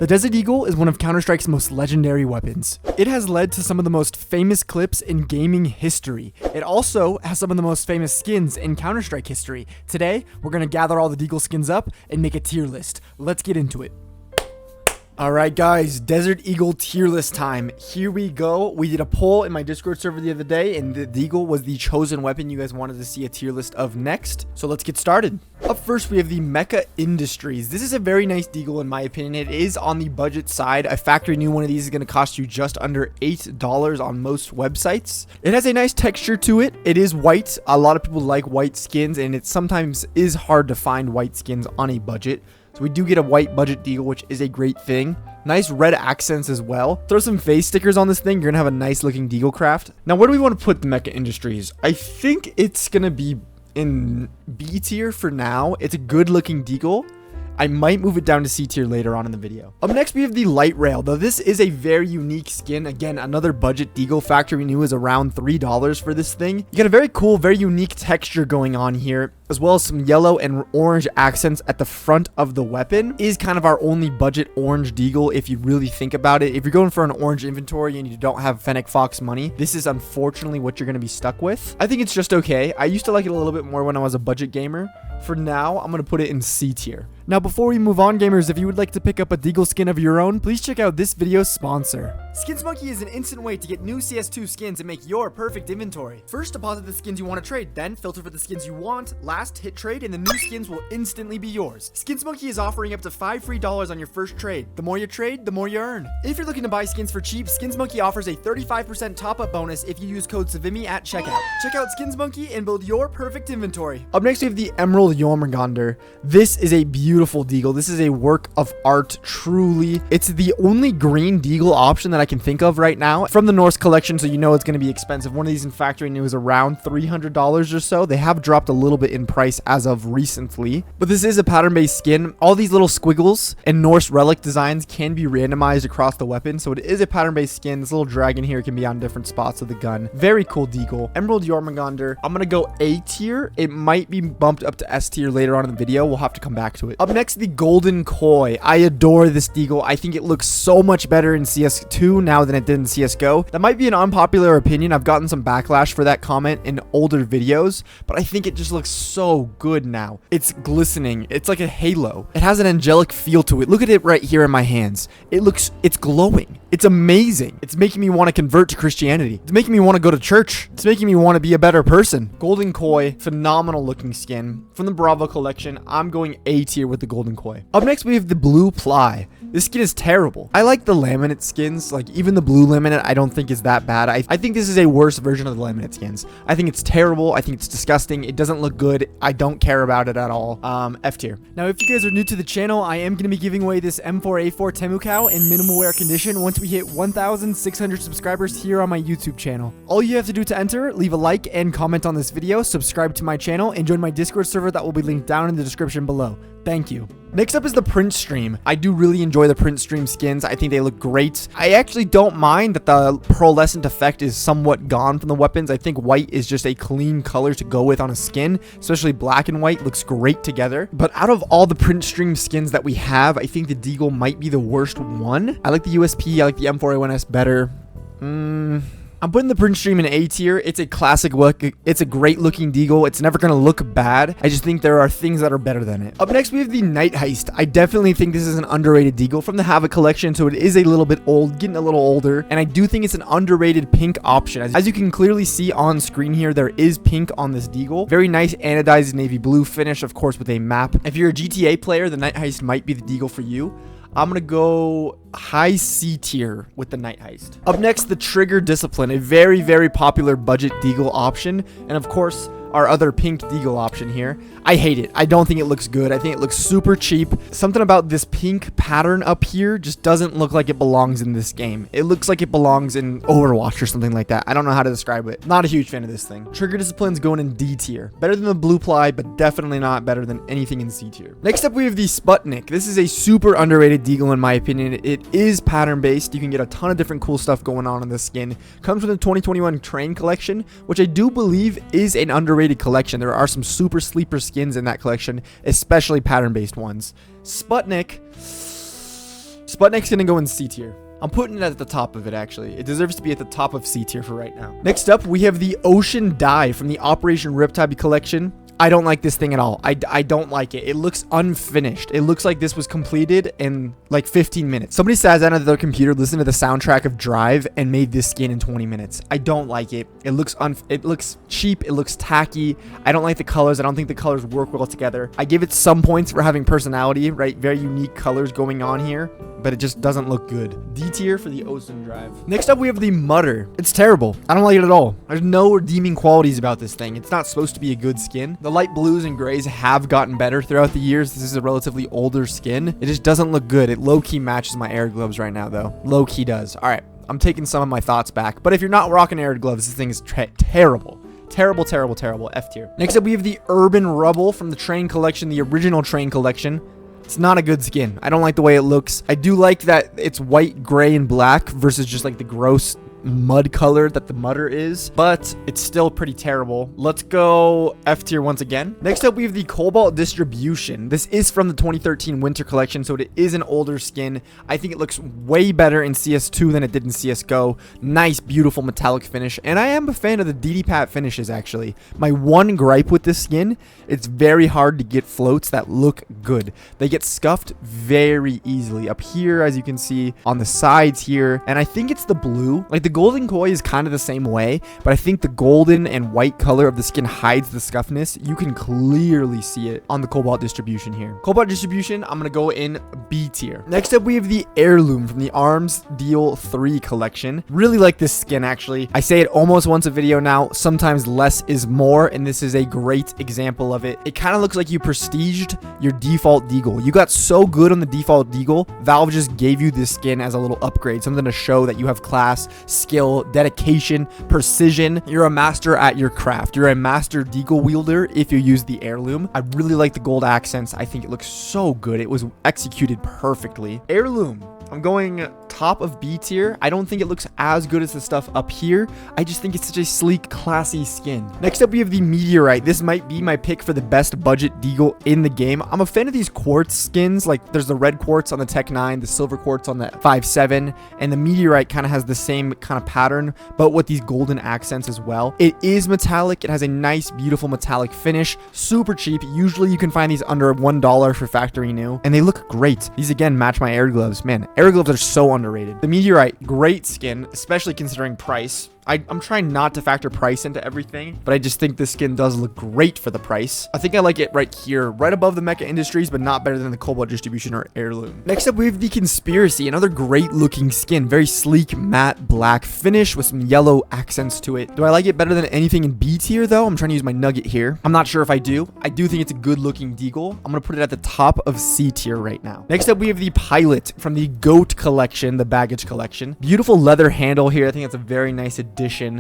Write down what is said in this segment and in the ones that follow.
The Desert Eagle is one of Counter-Strike's most legendary weapons. It has led to some of the most famous clips in gaming history. It also has some of the most famous skins in Counter-Strike history. Today, we're going to gather all the Deagle skins up and make a tier list. Let's get into it. Alright guys, Desert Eagle tier list time. Here we go. We did a poll in my Discord server the other day, and the Deagle was the chosen weapon you guys wanted to see a tier list of next. So let's get started. Up first, we have the Mecha Industries. This is a very nice Deagle in my opinion. It is on the budget side. A factory new one of these is going to cost you just under $8 on most websites. It has a nice texture to it. It is white. A lot of people like white skins, and it sometimes is hard to find white skins on a budget. So we do get a white budget Deagle, which is a great thing. Nice red accents as well. Throw some face stickers on this thing. You're going to have a nice looking Deagle craft. Now, where do we want to put the Mecha Industries? I think it's going to be in B tier for now. It's a good looking Deagle. I might move it down to C tier later on in the video. Up next, we have the Light Rail. Though this is a very unique skin. Again, another budget Deagle. Factory new is around $3 for this thing. You got a very cool, very unique texture going on here, as well as some yellow and orange accents at the front of the weapon. Is kind of our only budget orange Deagle if you really think about it. If you're going for an orange inventory and you don't have Fennec Fox money, this is unfortunately what you're going to be stuck with. I think it's just okay. I used to like it a little bit more when I was a budget gamer. For now, I'm going to put it in C tier. Now, before we move on, gamers, if you would like to pick up a Deagle skin of your own, please check out this video's sponsor. Skins Monkey is an instant way to get new CS2 skins and make your perfect inventory. First, deposit the skins you want to trade, then filter for the skins you want. Last, hit trade, and the new skins will instantly be yours. Skins Monkey is offering up to $5 free on your first trade. The more you trade, the more you earn. If you're looking to buy skins for cheap, Skins Monkey offers a 35% top-up bonus if you use code Savimi at checkout. Check out Skins Monkey and build your perfect inventory. Up next, we have the Emerald Jormungandr. This is a beautiful Deagle. This is a work of art, truly. It's the only green Deagle option that I can think of right now from the Norse collection, so you know it's going to be expensive. One of these in factory new is around $300 or so. They have dropped a little bit in price as of recently, but this is a pattern-based skin. All these little squiggles and Norse relic designs can be randomized across the weapon, so it is a pattern-based skin. This little dragon here can be on different spots of the gun. Very cool Deagle. Emerald Jormungandr. I'm going to go A tier. It might be bumped up to S tier later on in the video. We'll have to come back to it. Up next, the Golden Koi. I adore this Deagle. I think it looks so much better in CS2 now than it did in CSGO. That might be an unpopular opinion. I've gotten some backlash for that comment in older videos, but I think it just looks so good now. It's glistening. It's like a halo. It has an angelic feel to it. Look at it right here in my hands. It's glowing. It's amazing. It's making me want to convert to Christianity. It's making me want to go to church. It's making me want to be a better person. Golden Koi, phenomenal looking skin. From the Bravo collection, I'm going A tier with the Golden Koi. Up next, we have the Blue Ply. This skin is terrible. I like the laminate skins. Like, even the blue laminate, I don't think is that bad. I think this is a worse version of the laminate skins. I think it's terrible. I think it's disgusting. It doesn't look good. I don't care about it at all. F tier. Now, if you guys are new to the channel, I am going to be giving away this M4A4 Temu cow in minimal wear condition once we hit 1,600 subscribers here on my YouTube channel. All you have to do to enter, leave a like and comment on this video, subscribe to my channel, and join my Discord server that will be linked down in the description below. Thank you. Next up is the Print Stream. I do really enjoy the Print Stream skins. I think they look great. I actually don't mind that the pearlescent effect is somewhat gone from the weapons. I think white is just a clean color to go with on a skin, especially black and white looks great together. But out of all the Print Stream skins that we have, I think the Deagle might be the worst one. I like the USP. I like the M4A1S better. I'm putting the Print Stream in A tier. It's a classic look. It's a great looking Deagle. It's never going to look bad. I just think there are things that are better than it. Up next, we have the Night Heist. I definitely think this is an underrated Deagle from the Havoc collection, so it is a little bit old, getting a little older, and I do think it's an underrated pink option. As you can clearly see on screen here, there is pink on this Deagle. Very nice anodized navy blue finish, of course, with a map. If you're a GTA player, the Night Heist might be the Deagle for you. I'm going to go high C tier with the Night Heist. Up next, the Trigger Discipline, a very, very popular budget Deagle option. And of course, our other pink Deagle option here. I hate it. I don't think it looks good. I think it looks super cheap. Something about this pink pattern up here just doesn't look like it belongs in this game. It looks like it belongs in Overwatch or something like that. I don't know how to describe it. Not a huge fan of this thing. Trigger Discipline's going in D tier. Better than the Blue Ply, but definitely not better than anything in C tier. Next up, we have the Sputnik. This is a super underrated Deagle in my opinion. It is pattern based. You can get a ton of different cool stuff going on in this skin. Comes from the 2021 Train collection, which I do believe is an underrated collection. There are some super sleeper skins in that collection, especially pattern based ones. Sputnik, Sputnik's gonna go in C tier. I'm putting it at the top of it, actually. It deserves to be at the top of C tier for right now. Next up, we have the Ocean Dive from the Operation Riptide collection. I don't like this thing at all. I don't like it. It looks unfinished. It looks like this was completed in like 15 minutes. Somebody sat down at their computer, listened to the soundtrack of Drive, and made this skin in 20 minutes. I don't like it. It looks cheap. It looks tacky. I don't like the colors. I don't think the colors work well together. I give it some points for having personality, right? Very unique colors going on here, but it just doesn't look good. D tier for the Ocean Drive. Next up, we have the Mutter. It's terrible. I don't like it at all. There's no redeeming qualities about this thing. It's not supposed to be a good skin. The light blues and grays have gotten better throughout the years. This is a relatively older skin. It just doesn't look good. It low-key matches my Air gloves right now, though. Low-key does. All right, I'm taking some of my thoughts back. But if you're not rocking Air gloves, this thing is terrible. Terrible, terrible, terrible. F tier. Next up, we have the Urban Rubble from the Train collection, the original Train collection. It's not a good skin. I don't like the way it looks. I do like that it's white, gray, and black versus just like the gross mud color that the Mutter is, but it's still pretty terrible. Let's go F tier once again. Next up, we have the Cobalt Distribution. This is from the 2013 Winter Collection, so it is an older skin. I think it looks way better in CS2 than it did in CSGO. Nice, beautiful metallic finish, and I am a fan of the DD-Pat finishes, actually. My one gripe with this skin, it's very hard to get floats that look good. They get scuffed very easily up here, as you can see, on the sides here, and I think it's the blue. Like, the golden koi is kind of the same way, but I think the golden and white color of the skin hides the scuffness. You can clearly see it on the Cobalt Distribution here. Cobalt Distribution, I'm going to go in B tier. Next up, we have the Heirloom from the Arms Deal 3 collection. Really like this skin, actually. I say it almost once a video now. Sometimes less is more, and this is a great example of it. It kind of looks like you prestiged your default Deagle. You got so good on the default Deagle, Valve just gave you this skin as a little upgrade, something to show that you have class, skill, dedication, precision. You're a master at your craft. You're a master Deagle wielder if you use the Heirloom. I really like the gold accents. I think it looks so good. It was executed perfectly. Heirloom, I'm going top of B tier. I don't think it looks as good as the stuff up here. I just think it's such a sleek, classy skin. Next up, we have the Meteorite. This might be my pick for the best budget Deagle in the game. I'm a fan of these quartz skins. Like, there's the red quartz on the Tech 9, the silver quartz on the 5.7, and the Meteorite kind of has the same kind of pattern, but with these golden accents as well. It is metallic. It has a nice, beautiful metallic finish. Super cheap. Usually you can find these under $1 for factory new, and they look great. These, again, match my Air gloves. Man, Air gloves are so underrated. The Meteorite, great skin, especially considering price. I'm trying not to factor price into everything, but I just think this skin does look great for the price. I think I like it right here, right above the Mecha Industries, but not better than the Cobalt Distribution or Heirloom. Next up, we have the Conspiracy, another great looking skin. Very sleek, matte, black finish with some yellow accents to it. Do I like it better than anything in B tier, though? I'm trying to use my nugget here. I'm not sure if I do. I do think it's a good looking Deagle. I'm going to put it at the top of C tier right now. Next up, we have the Pilot from the GOAT collection, the baggage collection. Beautiful leather handle here. I think that's a very nice addition.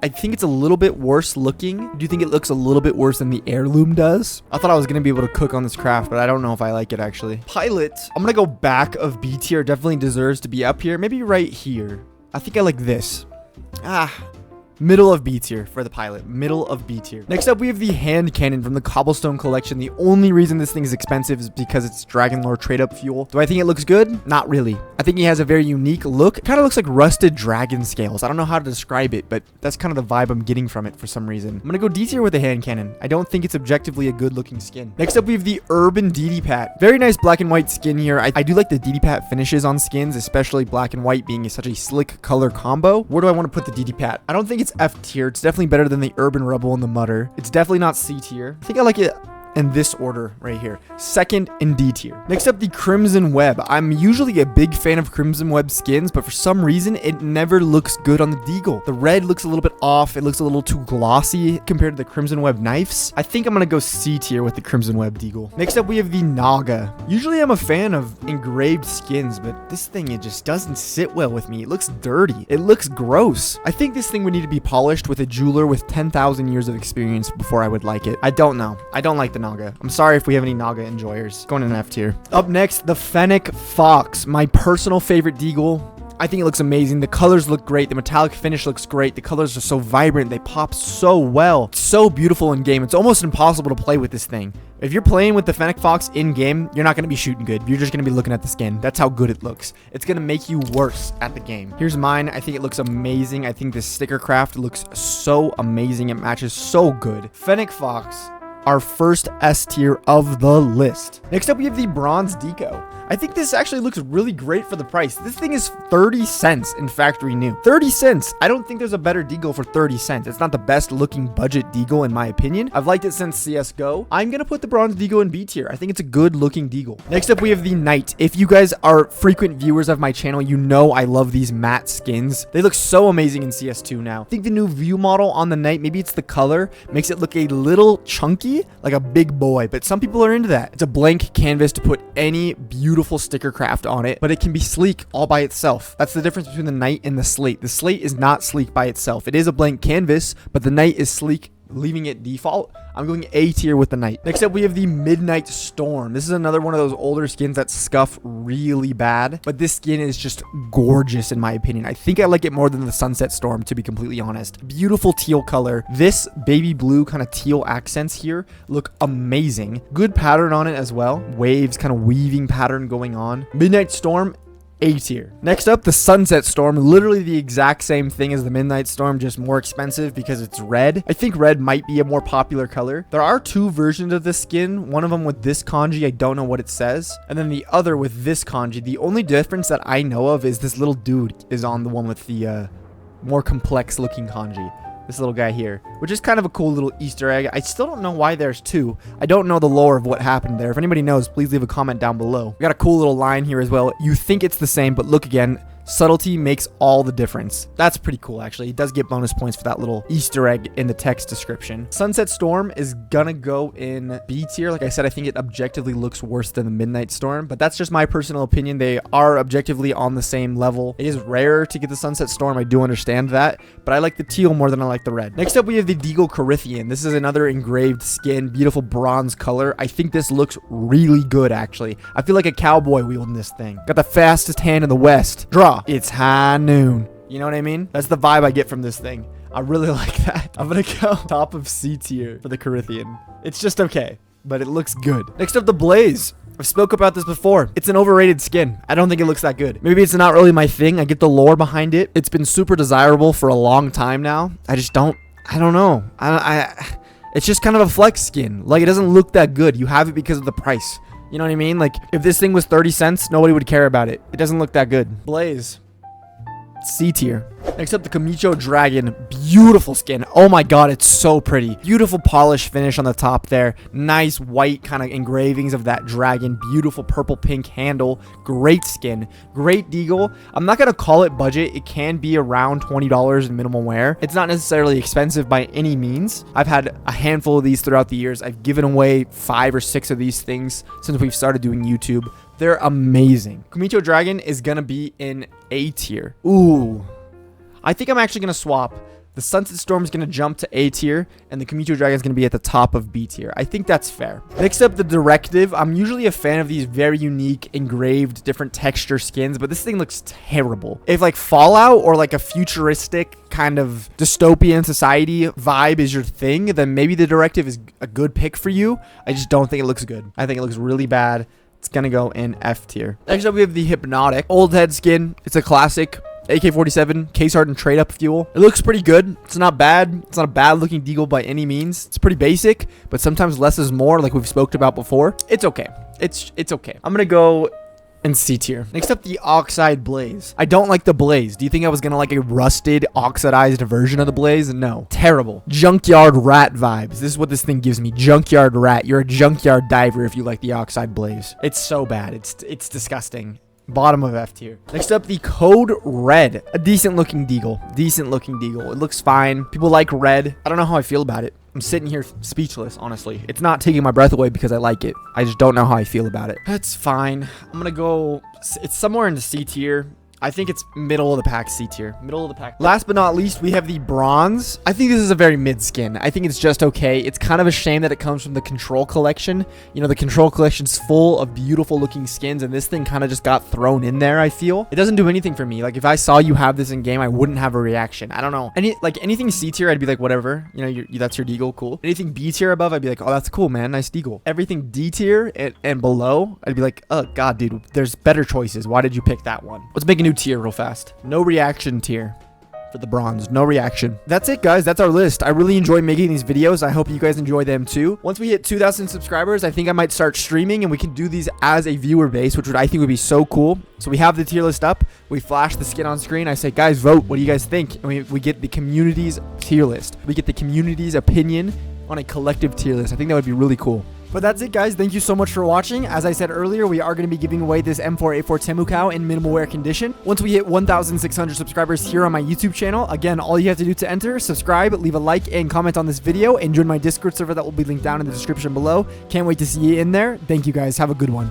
I think it's a little bit worse looking. Do you think it looks a little bit worse than the Heirloom does? I thought I was going to be able to cook on this craft, but I don't know if I like it, actually. Pilot, I'm going to go back of B tier. Definitely deserves to be up here. Maybe right here. I think I like this. Middle of B tier for the Pilot. Middle of B tier. Next up, we have the Hand Cannon from the Cobblestone collection. The only reason this thing is expensive is because it's Dragon Lore trade-up fuel. Do I think it looks good? Not really. I think he has a very unique look. It kind of looks like rusted dragon scales. I don't know how to describe it, but that's kind of the vibe I'm getting from it for some reason. I'm gonna go D tier with the Hand Cannon. I don't think it's objectively a good looking skin. Next up, we have the Urban DD-Pat. Very nice black and white skin here. I do like the DD-Pat finishes on skins, especially black and white being such a slick color combo. Where do I want to put the DD-Pat? I don't think it's F tier. It's definitely better than the Urban Rubble and the Mutter. It's definitely not C tier. I think I like it in this order right here. Second in D tier. Next up, the Crimson Web. I'm usually a big fan of Crimson Web skins, but for some reason, it never looks good on the Deagle. The red looks a little bit off. It looks a little too glossy compared to the Crimson Web knives. I think I'm gonna go C tier with the Crimson Web Deagle. Next up, we have the Naga. Usually, I'm a fan of engraved skins, but this thing, it just doesn't sit well with me. It looks dirty. It looks gross. I think this thing would need to be polished with a jeweler with 10,000 years of experience before I would like it. I don't know. I don't like the Naga. I'm sorry if we have any Naga enjoyers. Going in F tier. Up next, the Fennec Fox. My personal favorite Deagle. I think it looks amazing. The colors look great. The metallic finish looks great. The colors are so vibrant. They pop so well. It's so beautiful in game. It's almost impossible to play with this thing. If you're playing with the Fennec Fox in game, you're not going to be shooting good. You're just going to be looking at the skin. That's how good it looks. It's going to make you worse at the game. Here's mine. I think it looks amazing. I think this sticker craft looks so amazing. It matches so good. Fennec Fox, our first S tier of the list. Next up, we have the Bronze Deco. I think this actually looks really great for the price. This thing is 30 cents in factory new. 30 cents. I don't think there's a better Deagle for 30 cents. It's not the best looking budget Deagle in my opinion. I've liked it since CSGO. I'm going to put the Bronze Deagle in B tier. I think it's a good looking Deagle. Next up, we have the Knight. If you guys are frequent viewers of my channel, you know I love these matte skins. They look so amazing in CS2 now. I think the new view model on the Knight, maybe it's the color, makes it look a little chunky, like a big boy, but some people are into that. It's a blank canvas to put any beautiful sticker craft on it, but it can be sleek all by itself. That's the difference between the Knight and the Slate. The Slate is not sleek by itself. It is a blank canvas, but the Knight is sleek, leaving it default. I'm going A tier with the Knight. Next up, we have the Midnight Storm. This is another one of those older skins that scuff really bad, but this skin is just gorgeous in my opinion. I think I like it more than the Sunset Storm, to be completely honest. Beautiful teal color. This baby blue kind of teal accents here look amazing. Good pattern on it as well. Waves, kind of weaving pattern going on. Midnight Storm, A tier. Next up, the Sunset Storm. Literally the exact same thing as the Midnight Storm, just more expensive because it's red. I think red might be a more popular color. There are two versions of this skin. One of them with this kanji, I don't know what it says. And then the other with this kanji. The only difference that I know of is this little dude is on the one with the more complex looking kanji. This little guy here, which is kind of a cool little Easter egg. I still don't know why there's two. I don't know the lore of what happened there. If anybody knows, please leave a comment down below. We got a cool little line here as well. You think it's the same, but look again. Subtlety makes all the difference. That's pretty cool, actually. It does get bonus points for that little Easter egg in the text description. Sunset Storm is gonna go in B tier. Like I said, I think it objectively looks worse than the Midnight Storm, but that's just my personal opinion. They are objectively on the same level. It is rare to get the Sunset Storm. I do understand that, but I like the teal more than I like the red. Next up, we have the Deagle Corinthian. This is another engraved skin, beautiful bronze color. I think this looks really good, actually. I feel like a cowboy wielding this thing. Got the fastest hand in the West. Draw. It's high noon. You know what I mean? That's the vibe I get from this thing. I really like that. I'm gonna go top of C tier for the Corinthian. It's just okay, but it looks good. Next up, the Blaze. I've spoke about this before. It's an overrated skin. I don't think it looks that good. Maybe it's not really my thing. I get the lore behind it. It's been super desirable for a long time now. I don't know. It's just kind of a flex skin. Like, it doesn't look that good. You have it because of the price. You know what I mean? Like, if this thing was 30 cents, nobody would care about it. It doesn't look that good. Blaze. C tier. Next up, the Kamicho Dragon. Beautiful skin. Oh my god, it's so pretty. Beautiful polish finish on the top there. Nice white kind of engravings of that dragon. Beautiful purple pink handle. Great skin. Great Deagle. I'm not going to call it budget. It can be around $20 in minimum wear. It's not necessarily expensive by any means. I've had a handful of these throughout the years. I've given away 5 or 6 of these things since we've started doing YouTube. They're amazing. Kamicho Dragon is going to be in A tier. Ooh. I think I'm actually going to swap. The Sunset Storm is going to jump to A tier, and the Kamicho Dragon is going to be at the top of B tier. I think that's fair. Next up, the Directive. I'm usually a fan of these very unique, engraved, different texture skins, but this thing looks terrible. If like Fallout or like a futuristic kind of dystopian society vibe is your thing, then maybe the Directive is a good pick for you. I just don't think it looks good. I think it looks really bad. It's gonna go in F tier. Next up, we have the Hypnotic. Old head skin. It's a classic. AK-47, case hardened trade up fuel. It looks pretty good. It's not bad. It's not a bad looking Deagle by any means. It's pretty basic, but sometimes less is more, like we've spoke about before. It's okay. It's okay. I'm gonna go in C tier. Next up, the Oxide Blaze. I don't like the Blaze. Do you think I was gonna like a rusted, oxidized version of the Blaze? No. Terrible. Junkyard Rat vibes. This is what this thing gives me. Junkyard Rat. You're a junkyard diver if you like the Oxide Blaze. It's so bad. It's disgusting. Bottom of F tier. Next up, the Code Red. A decent looking Deagle. Decent looking Deagle. It looks fine. People like red. I don't know how I feel about it. I'm sitting here speechless, honestly. It's not taking my breath away because I like it. I just don't know how I feel about it. That's fine. I'm gonna go... It's somewhere in the C tier. I think it's middle of the pack C tier. Middle of the pack. Last but not least, we have the bronze. I think this is a very mid skin. I think it's just okay. It's kind of a shame that it comes from the Control collection. You know, the Control collection's full of beautiful looking skins, and this thing kind of just got thrown in there, I feel. It doesn't do anything for me. Like, if I saw you have this in game, I wouldn't have a reaction. I don't know. Anything C tier, I'd be like, whatever. You know, that's your Deagle, cool. Anything B tier above, I'd be like, oh, that's cool, man. Nice Deagle. Everything D tier and below, I'd be like, oh, God, dude, there's better choices. Why did you pick that one? Let's make a new tier real fast. No reaction tier. For the bronze, no reaction. That's it, guys. That's our list. I really enjoy making these videos. I hope you guys enjoy them too. Once we hit 2,000 subscribers, I think I might start streaming and we can do these as a viewer base, which I think would be so cool. So we have the tier list up. We flash the skin on screen. I say, guys, vote. What do you guys think? And we get the community's tier list. We get the community's opinion on a collective tier list. I think that would be really cool. But that's it, guys. Thank you so much for watching. As I said earlier, we are going to be giving away this M4A4 Temu cow in minimal wear condition. Once we hit 1,600 subscribers here on my YouTube channel, again, all you have to do to enter, subscribe, leave a like, and comment on this video, and join my Discord server that will be linked down in the description below. Can't wait to see you in there. Thank you, guys. Have a good one.